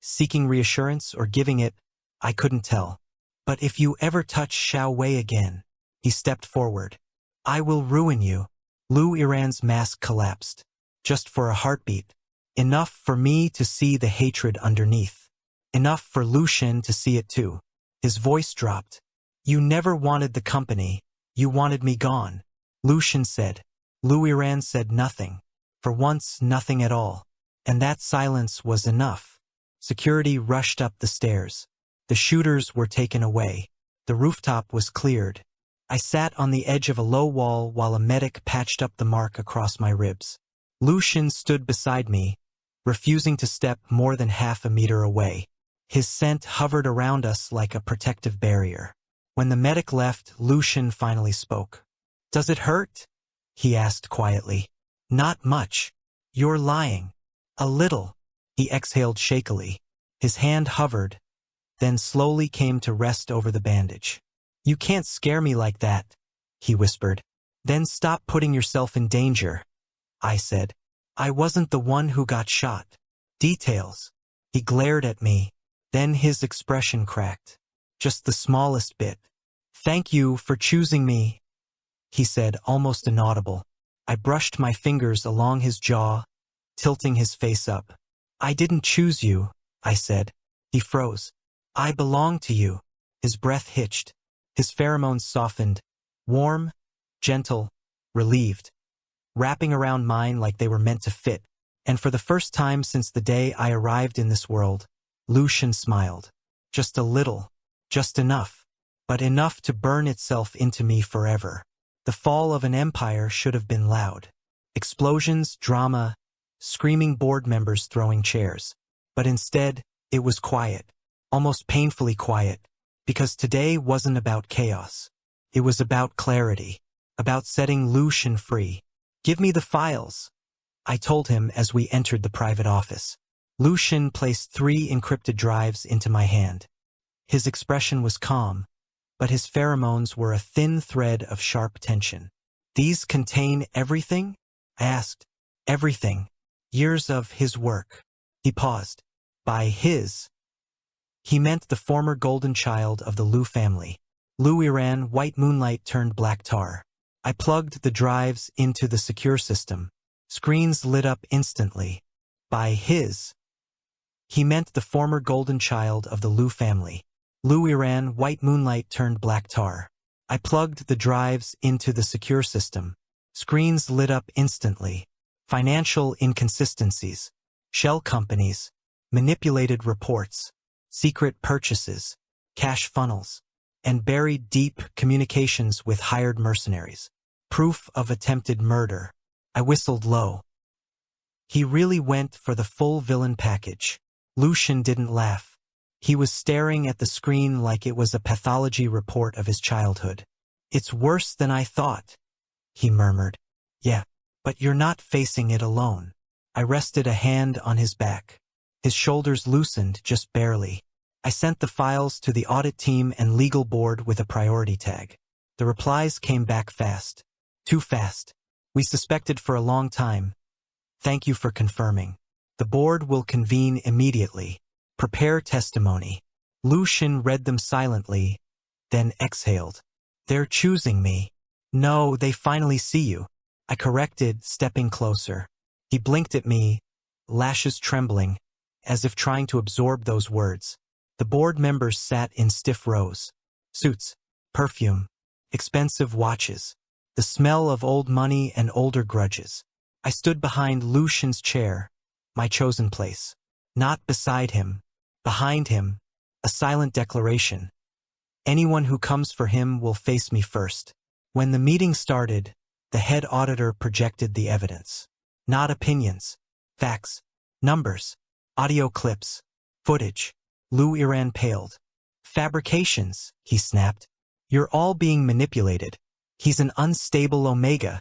Seeking reassurance or giving it, I couldn't tell. But if you ever touch Xiao Wei again, he stepped forward. I will ruin you. Lu Iran's mask collapsed. Just for a heartbeat. Enough for me to see the hatred underneath. Enough for Lu Shen to see it too. His voice dropped. You never wanted the company. You wanted me gone. Lu Shen said. Lu Iran said nothing. For once, nothing at all. And that silence was enough. Security rushed up the stairs. The shooters were taken away. The rooftop was cleared. I sat on the edge of a low wall while a medic patched up the mark across my ribs. Lucian stood beside me, refusing to step more than half a meter away. His scent hovered around us like a protective barrier. When the medic left, Lucian finally spoke. "Does it hurt?" he asked quietly. "Not much. You're lying." "A little." He exhaled shakily. His hand hovered, then slowly came to rest over the bandage. "You can't scare me like that," he whispered. "Then stop putting yourself in danger," I said. "I wasn't the one who got shot." "Details." He glared at me, then his expression cracked. "Just the smallest bit." "Thank you for choosing me," he said, almost inaudible. I brushed my fingers along his jaw, tilting his face up. "I didn't choose you," I said. He froze. "I belong to you." His breath hitched. His pheromones softened, warm, gentle, relieved, wrapping around mine like they were meant to fit. And for the first time since the day I arrived in this world, Lucian smiled. Just a little, just enough, but enough to burn itself into me forever. The fall of an empire should have been loud. Explosions, drama, screaming board members throwing chairs. But instead, it was quiet, almost painfully quiet, because today wasn't about chaos. It was about clarity, about setting Lucian free. "Give me the files," I told him as we entered the private office. Lucian placed 3 encrypted drives into my hand. His expression was calm, but his pheromones were a thin thread of sharp tension. "These contain everything?" I asked. "Everything. Years of his work." He paused. By his, he meant the former golden child of the Liu family. Liu Iran, white moonlight turned black tar. I plugged the drives into the secure system. Screens lit up instantly. By his, he meant the former golden child of the Liu family. Liu Iran, white moonlight turned black tar. I plugged the drives into the secure system. Screens lit up instantly. Financial inconsistencies, shell companies, manipulated reports, secret purchases, cash funnels, and buried deep communications with hired mercenaries. Proof of attempted murder. I whistled low. He really went for the full villain package. Lucian didn't laugh. He was staring at the screen like it was a pathology report of his childhood. "It's worse than I thought," he murmured. "Yeah, but you're not facing it alone." I rested a hand on his back. His shoulders loosened just barely. I sent the files to the audit team and legal board with a priority tag. The replies came back fast. Too fast. "We suspected for a long time. Thank you for confirming. The board will convene immediately. Prepare testimony." Lucian read them silently, then exhaled. "They're choosing me." "No, they finally see you," I corrected, stepping closer. He blinked at me, lashes trembling, as if trying to absorb those words. The board members sat in stiff rows. Suits, perfume, expensive watches, the smell of old money and older grudges. I stood behind Lucian's chair, my chosen place. Not beside him, behind him, a silent declaration. Anyone who comes for him will face me first. When the meeting started, the head auditor projected the evidence. Not opinions, facts, numbers, audio clips, footage. Liu Iran paled. "Fabrications," he snapped. "You're all being manipulated. He's an unstable omega."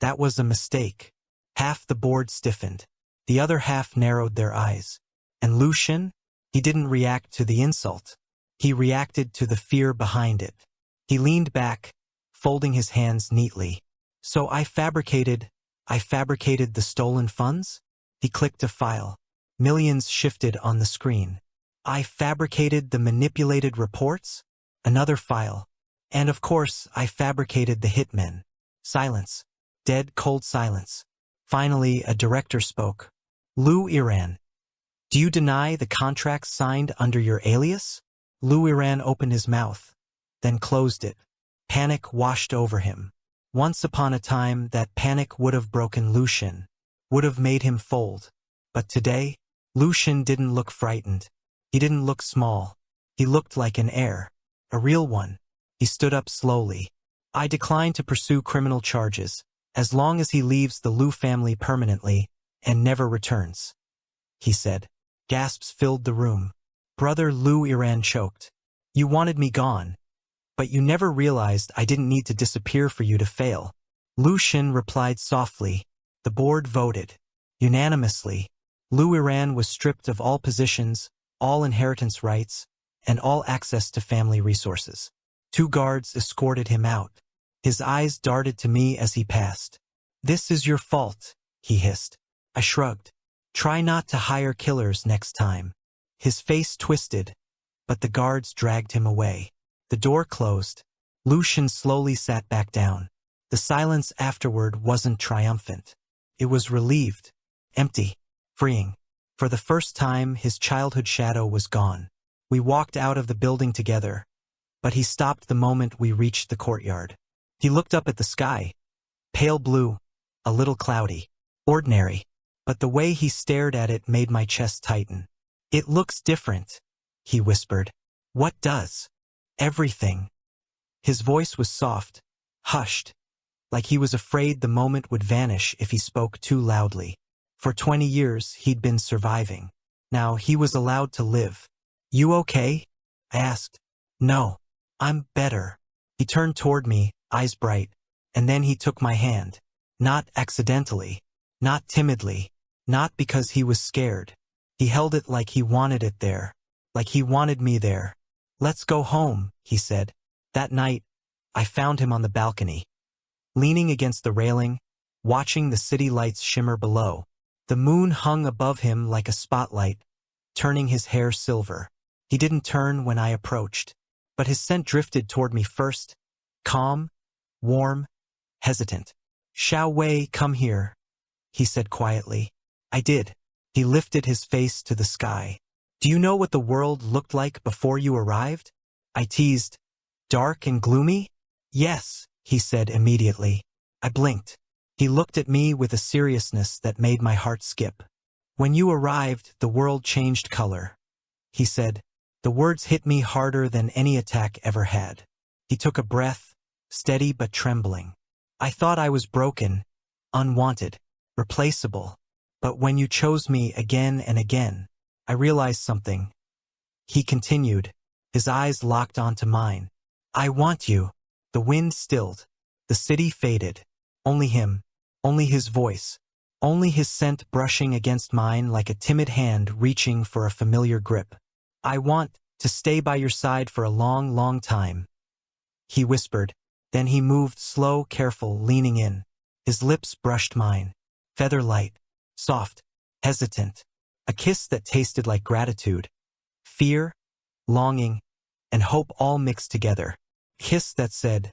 That was a mistake. Half the board stiffened. The other half narrowed their eyes. And Lucian? He didn't react to the insult. He reacted to the fear behind it. He leaned back, folding his hands neatly. "So I fabricated the stolen funds?" He clicked a file. Millions shifted on the screen. "I fabricated the manipulated reports?" Another file. "And of course, I fabricated the hitmen." Silence. Dead, cold silence. Finally, a director spoke. "Liu Iran, do you deny the contracts signed under your alias?" Liu Iran opened his mouth, then closed it. Panic washed over him. Once upon a time, that panic would have broken Lucian, would have made him fold. But today, Lucian didn't look frightened. He didn't look small. He looked like an heir. A real one. He stood up slowly. I decline to pursue criminal charges, as long as he leaves the Liu family permanently and never returns, he said. Gasps filled the room. Brother Liu Iran choked. You wanted me gone. But you never realized I didn't need to disappear for you to fail. Lucian replied softly. The board voted. Unanimously. Liu Iran was stripped of all positions, all inheritance rights, and all access to family resources. 2 guards escorted him out. His eyes darted to me as he passed. This is your fault, he hissed. I shrugged. Try not to hire killers next time. His face twisted, but the guards dragged him away. The door closed. Lucian slowly sat back down. The silence afterward wasn't triumphant. It was relieved, empty, freeing. For the first time, his childhood shadow was gone. We walked out of the building together, but he stopped the moment we reached the courtyard. He looked up at the sky. Pale blue, a little cloudy, ordinary, but the way he stared at it made my chest tighten. It looks different, he whispered. What does? Everything. His voice was soft, hushed, like he was afraid the moment would vanish if he spoke too loudly. For 20 years, he'd been surviving. Now he was allowed to live. You okay? I asked. No, I'm better. He turned toward me, eyes bright, and then he took my hand. Not accidentally, not timidly, not because he was scared. He held it like he wanted it there, like he wanted me there. Let's go home, he said. That night, I found him on the balcony, leaning against the railing, watching the city lights shimmer below. The moon hung above him like a spotlight, turning his hair silver. He didn't turn when I approached, but his scent drifted toward me first, calm, warm, hesitant. Xiao Wei, come here, he said quietly. I did. He lifted his face to the sky. Do you know what the world looked like before you arrived? I teased. Dark and gloomy? Yes, he said immediately. I blinked. He looked at me with a seriousness that made my heart skip. When you arrived, the world changed color, he said. The words hit me harder than any attack ever had. He took a breath, steady but trembling. I thought I was broken, unwanted, replaceable. But when you chose me again and again, I realized something. He continued, his eyes locked onto mine. I want you. The wind stilled. The city faded. Only him. Only his voice. Only his scent brushing against mine like a timid hand reaching for a familiar grip. I want to stay by your side for a long, long time, he whispered. Then he moved slow, careful, leaning in. His lips brushed mine. Feather light. Soft. Hesitant. A kiss that tasted like gratitude. Fear, longing, and hope all mixed together. Kiss that said,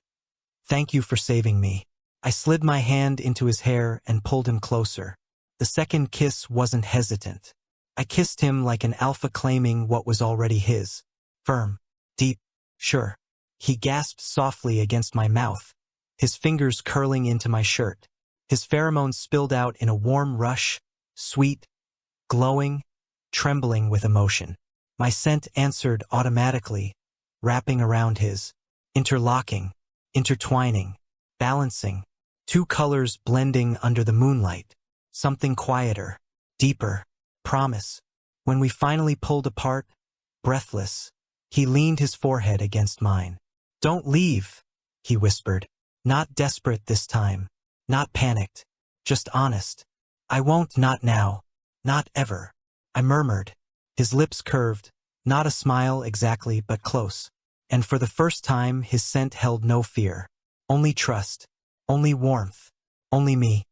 thank you for saving me. I slid my hand into his hair and pulled him closer. The second kiss wasn't hesitant. I kissed him like an alpha claiming what was already his. Firm. Deep. Sure. He gasped softly against my mouth, his fingers curling into my shirt. His pheromones spilled out in a warm rush, sweet, glowing, trembling with emotion. My scent answered automatically, wrapping around his, interlocking, intertwining, balancing, 2 colors blending under the moonlight. Something quieter, deeper, promise. When we finally pulled apart, breathless, he leaned his forehead against mine. Don't leave, he whispered. Not desperate this time, not panicked, just honest. I won't, not now, not ever, I murmured. His lips curved, not a smile exactly but close. And for the first time his scent held no fear. Only trust, only warmth, only me.